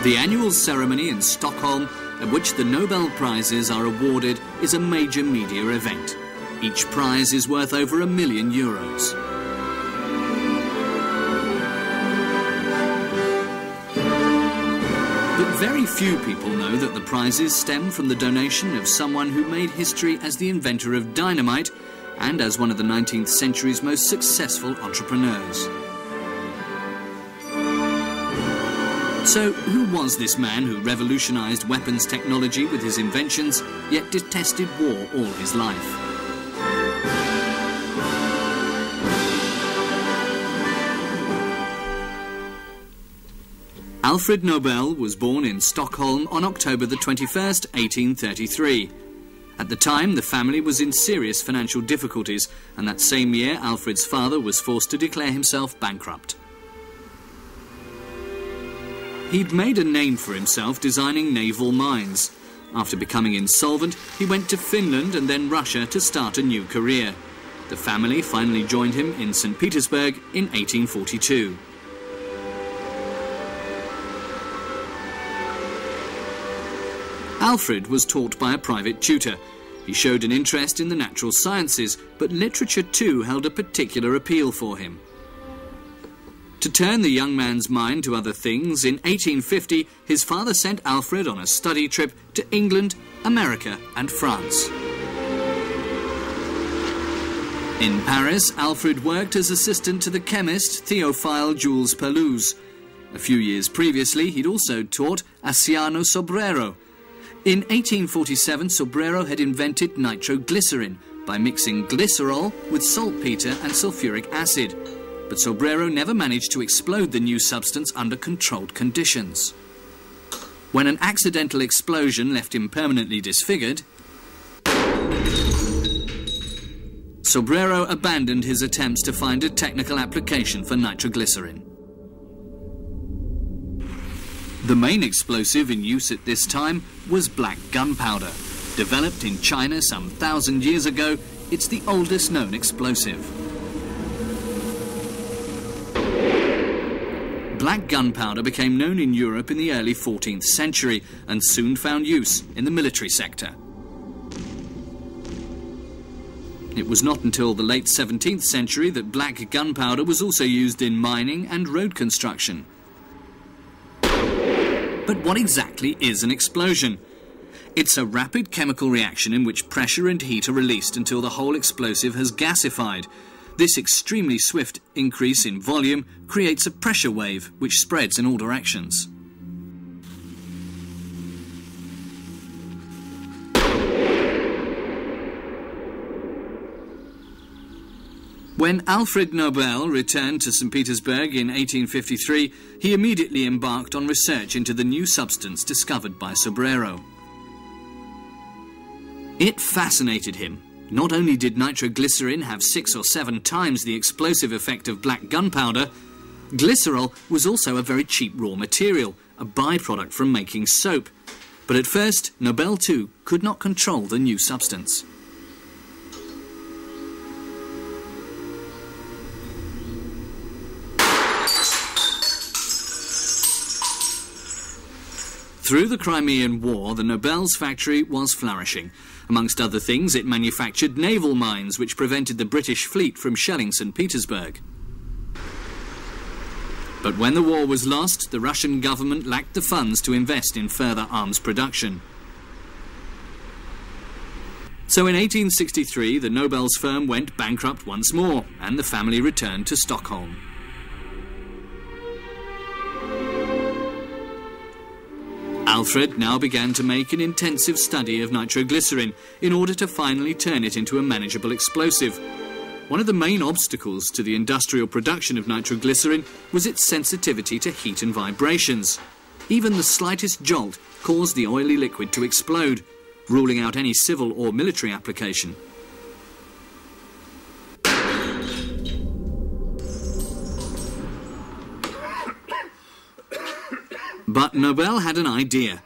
The annual ceremony in Stockholm, at which the Nobel Prizes are awarded, is a major media event. Each prize is worth over €1 million. But very few people know that the prizes stem from the donation of someone who made history as the inventor of dynamite and as one of the 19th century's most successful entrepreneurs. So, who was this man who revolutionized weapons technology with his inventions, yet detested war all his life? Alfred Nobel was born in Stockholm on October the 21st, 1833. At the time, the family was in serious financial difficulties, and that same year, Alfred's father was forced to declare himself bankrupt. He'd made a name for himself designing naval mines. After becoming insolvent, he went to Finland and then Russia to start a new career. The family finally joined him in St. Petersburg in 1842. Alfred was taught by a private tutor. He showed an interest in the natural sciences, but literature too held a particular appeal for him. To turn the young man's mind to other things, in 1850 his father sent Alfred on a study trip to England, America and France. In Paris, Alfred worked as assistant to the chemist Théophile Jules Pelouse. A few years previously, he'd also taught Asciano Sobrero. In 1847, Sobrero had invented nitroglycerin by mixing glycerol with saltpeter and sulfuric acid. But Sobrero never managed to explode the new substance under controlled conditions. When an accidental explosion left him permanently disfigured, Sobrero abandoned his attempts to find a technical application for nitroglycerin. The main explosive in use at this time was black gunpowder. Developed in China some 1,000 years ago, it's the oldest known explosive. Black gunpowder became known in Europe in the early 14th century and soon found use in the military sector. It was not until the late 17th century that black gunpowder was also used in mining and road construction. But what exactly is an explosion? It's a rapid chemical reaction in which pressure and heat are released until the whole explosive has gasified. This extremely swift increase in volume creates a pressure wave which spreads in all directions. When Alfred Nobel returned to St. Petersburg in 1853, he immediately embarked on research into the new substance discovered by Sobrero. It fascinated him. Not only did nitroglycerin have 6 or 7 times the explosive effect of black gunpowder, glycerol was also a very cheap raw material, a byproduct from making soap. But at first, Nobel too could not control the new substance. Through the Crimean War, the Nobel's factory was flourishing. Amongst other things, it manufactured naval mines which prevented the British fleet from shelling St. Petersburg. But when the war was lost, the Russian government lacked the funds to invest in further arms production. So in 1863, the Nobel's firm went bankrupt once more, and the family returned to Stockholm. Alfred now began to make an intensive study of nitroglycerin in order to finally turn it into a manageable explosive. One of the main obstacles to the industrial production of nitroglycerin was its sensitivity to heat and vibrations. Even the slightest jolt caused the oily liquid to explode, ruling out any civil or military application. But Nobel had an idea.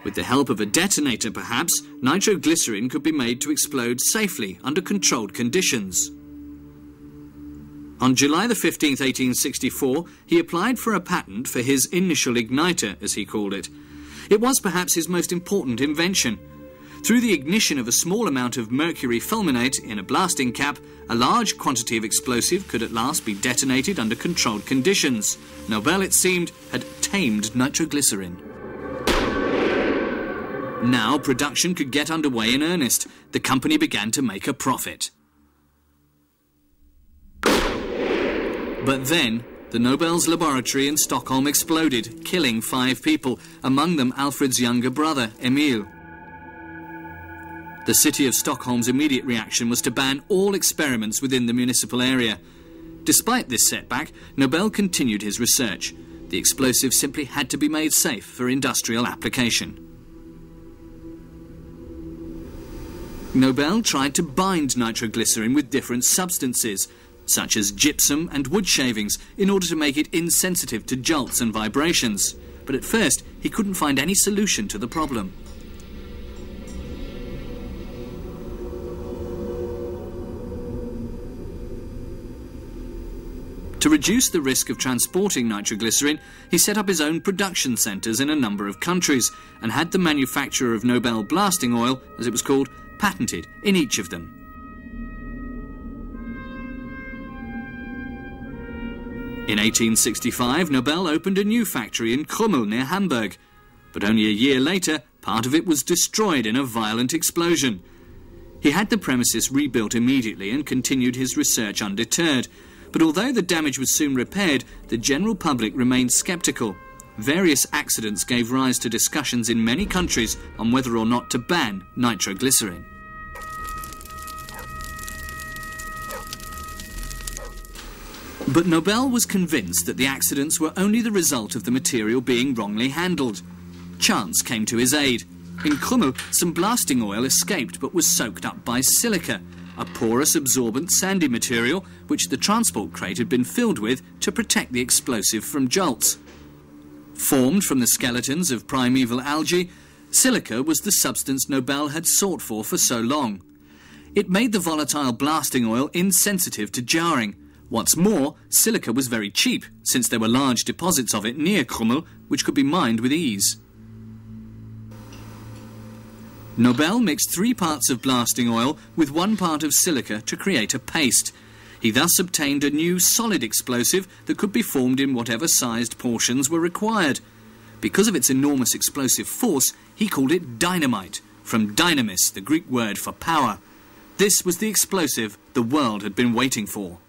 With the help of a detonator, perhaps, nitroglycerin could be made to explode safely under controlled conditions. On July the 15th, 1864, he applied for a patent for his initial igniter, as he called it. It was perhaps his most important invention. Through the ignition of a small amount of mercury fulminate in a blasting cap, a large quantity of explosive could at last be detonated under controlled conditions. Nobel, it seemed, had tamed nitroglycerin. Now production could get underway in earnest. The company began to make a profit. But then, the Nobel's laboratory in Stockholm exploded, killing 5 people, among them Alfred's younger brother, Emil. The city of Stockholm's immediate reaction was to ban all experiments within the municipal area. Despite this setback, Nobel continued his research. The explosive simply had to be made safe for industrial application. Nobel tried to bind nitroglycerin with different substances, such as gypsum and wood shavings, in order to make it insensitive to jolts and vibrations. But at first, he couldn't find any solution to the problem. To reduce the risk of transporting nitroglycerin, he set up his own production centres in a number of countries and had the manufacture of Nobel blasting oil, as it was called, patented in each of them. In 1865, Nobel opened a new factory in Krummel near Hamburg, but only a year later, part of it was destroyed in a violent explosion. He had the premises rebuilt immediately and continued his research undeterred, but although the damage was soon repaired, the general public remained sceptical. Various accidents gave rise to discussions in many countries on whether or not to ban nitroglycerin. But Nobel was convinced that the accidents were only the result of the material being wrongly handled. Chance came to his aid. In Krummel, some blasting oil escaped but was soaked up by silica, a porous, absorbent, sandy material which the transport crate had been filled with to protect the explosive from jolts. Formed from the skeletons of primeval algae, silica was the substance Nobel had sought for so long. It made the volatile blasting oil insensitive to jarring. What's more, silica was very cheap, since there were large deposits of it near Krummel, which could be mined with ease. Nobel mixed 3 parts of blasting oil with 1 part of silica to create a paste. He thus obtained a new solid explosive that could be formed in whatever sized portions were required. Because of its enormous explosive force, he called it dynamite, from dynamis, the Greek word for power. This was the explosive the world had been waiting for.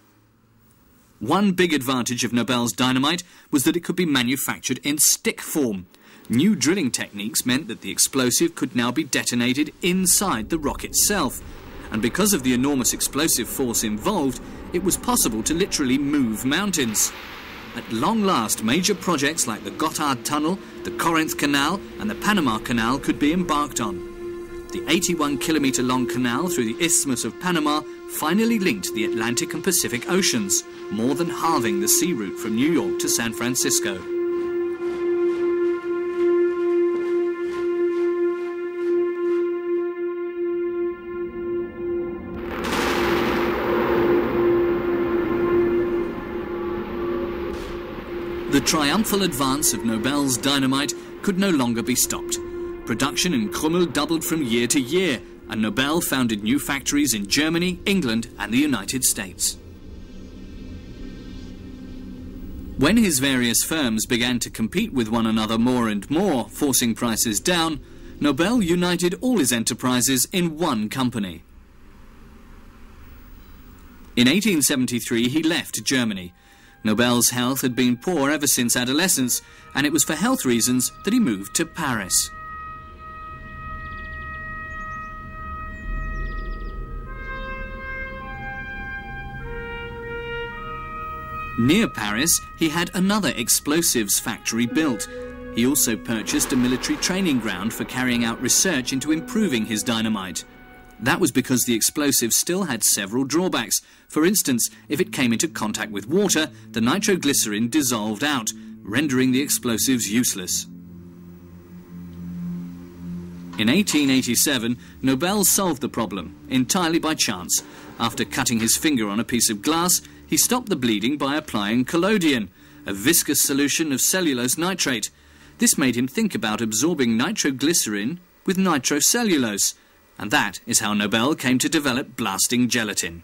One big advantage of Nobel's dynamite was that it could be manufactured in stick form. New drilling techniques meant that the explosive could now be detonated inside the rock itself, and because of the enormous explosive force involved, it was possible to literally move mountains. At long last, major projects like the Gotthard Tunnel, the Corinth Canal and the Panama Canal could be embarked on. The 81-kilometre-long canal through the Isthmus of Panama finally linked the Atlantic and Pacific Oceans, more than halving the sea route from New York to San Francisco. The triumphal advance of Nobel's dynamite could no longer be stopped. Production in Krummel doubled from year to year, and Nobel founded new factories in Germany, England and the United States. When his various firms began to compete with one another more and more, forcing prices down, Nobel united all his enterprises in one company. In 1873 he left Germany. Nobel's health had been poor ever since adolescence, and it was for health reasons that he moved to Paris. Near Paris, he had another explosives factory built. He also purchased a military training ground for carrying out research into improving his dynamite. That was because the explosive still had several drawbacks. For instance, if it came into contact with water, the nitroglycerin dissolved out, rendering the explosives useless. In 1887, Nobel solved the problem, entirely by chance. After cutting his finger on a piece of glass, he stopped the bleeding by applying collodion, a viscous solution of cellulose nitrate. This made him think about absorbing nitroglycerin with nitrocellulose, and that is how Nobel came to develop blasting gelatin.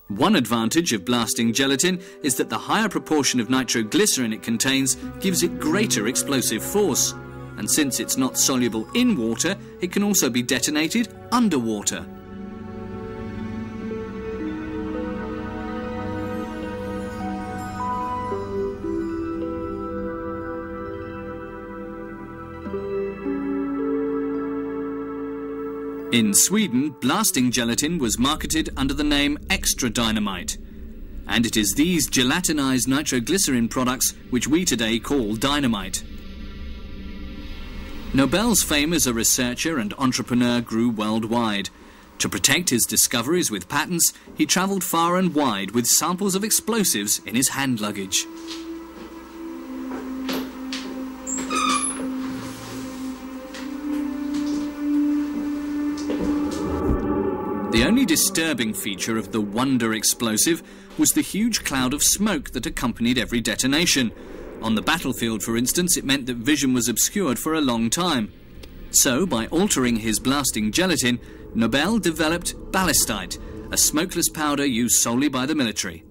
One advantage of blasting gelatin is that the higher proportion of nitroglycerin it contains gives it greater explosive force, and since it's not soluble in water, it can also be detonated underwater. In Sweden, blasting gelatin was marketed under the name extra dynamite, and it is these gelatinized nitroglycerin products which we today call dynamite. Nobel's fame as a researcher and entrepreneur grew worldwide. To protect his discoveries with patents, he travelled far and wide with samples of explosives in his hand luggage. The only disturbing feature of the wonder explosive was the huge cloud of smoke that accompanied every detonation. On the battlefield, for instance, it meant that vision was obscured for a long time. So, by altering his blasting gelatin, Nobel developed ballistite, a smokeless powder used solely by the military.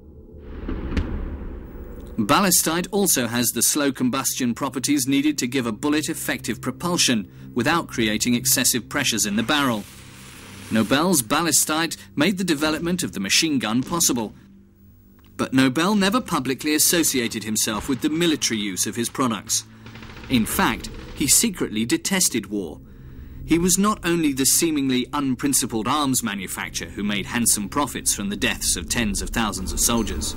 Ballistite also has the slow combustion properties needed to give a bullet effective propulsion without creating excessive pressures in the barrel. Nobel's ballistite made the development of the machine gun possible. But Nobel never publicly associated himself with the military use of his products. In fact, he secretly detested war. He was not only the seemingly unprincipled arms manufacturer who made handsome profits from the deaths of tens of thousands of soldiers.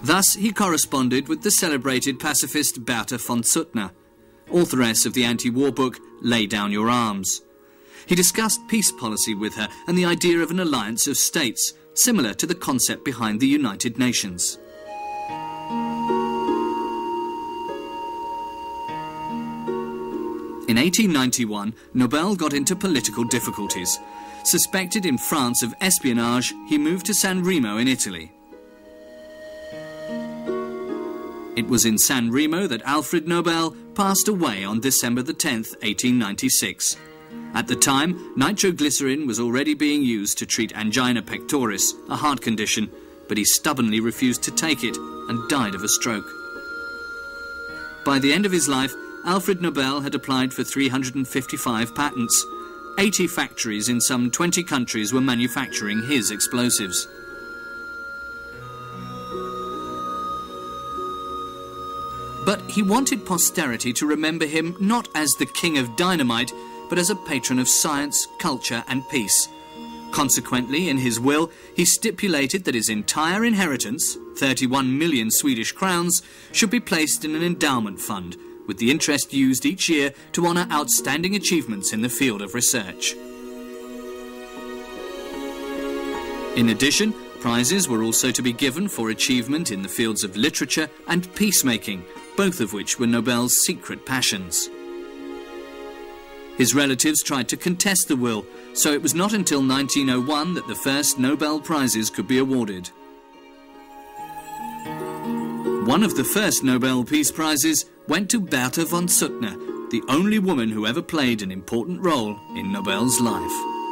Thus, he corresponded with the celebrated pacifist Bertha von Suttner, authoress of the anti-war book Lay Down Your Arms. He discussed peace policy with her and the idea of an alliance of states, similar to the concept behind the United Nations. In 1891, Nobel got into political difficulties. Suspected in France of espionage, he moved to San Remo in Italy. It was in San Remo that Alfred Nobel passed away on December the 10th, 1896. At the time, nitroglycerin was already being used to treat angina pectoris, a heart condition, but he stubbornly refused to take it and died of a stroke. By the end of his life, Alfred Nobel had applied for 355 patents. 80 factories in some 20 countries were manufacturing his explosives. But he wanted posterity to remember him not as the king of dynamite, but as a patron of science, culture and peace. Consequently, in his will, he stipulated that his entire inheritance, 31 million Swedish crowns, should be placed in an endowment fund, with the interest used each year to honour outstanding achievements in the field of research. In addition, prizes were also to be given for achievement in the fields of literature and peacemaking, both of which were Nobel's secret passions. His relatives tried to contest the will, so it was not until 1901 that the first Nobel Prizes could be awarded. One of the first Nobel Peace Prizes went to Bertha von Suttner, the only woman who ever played an important role in Nobel's life.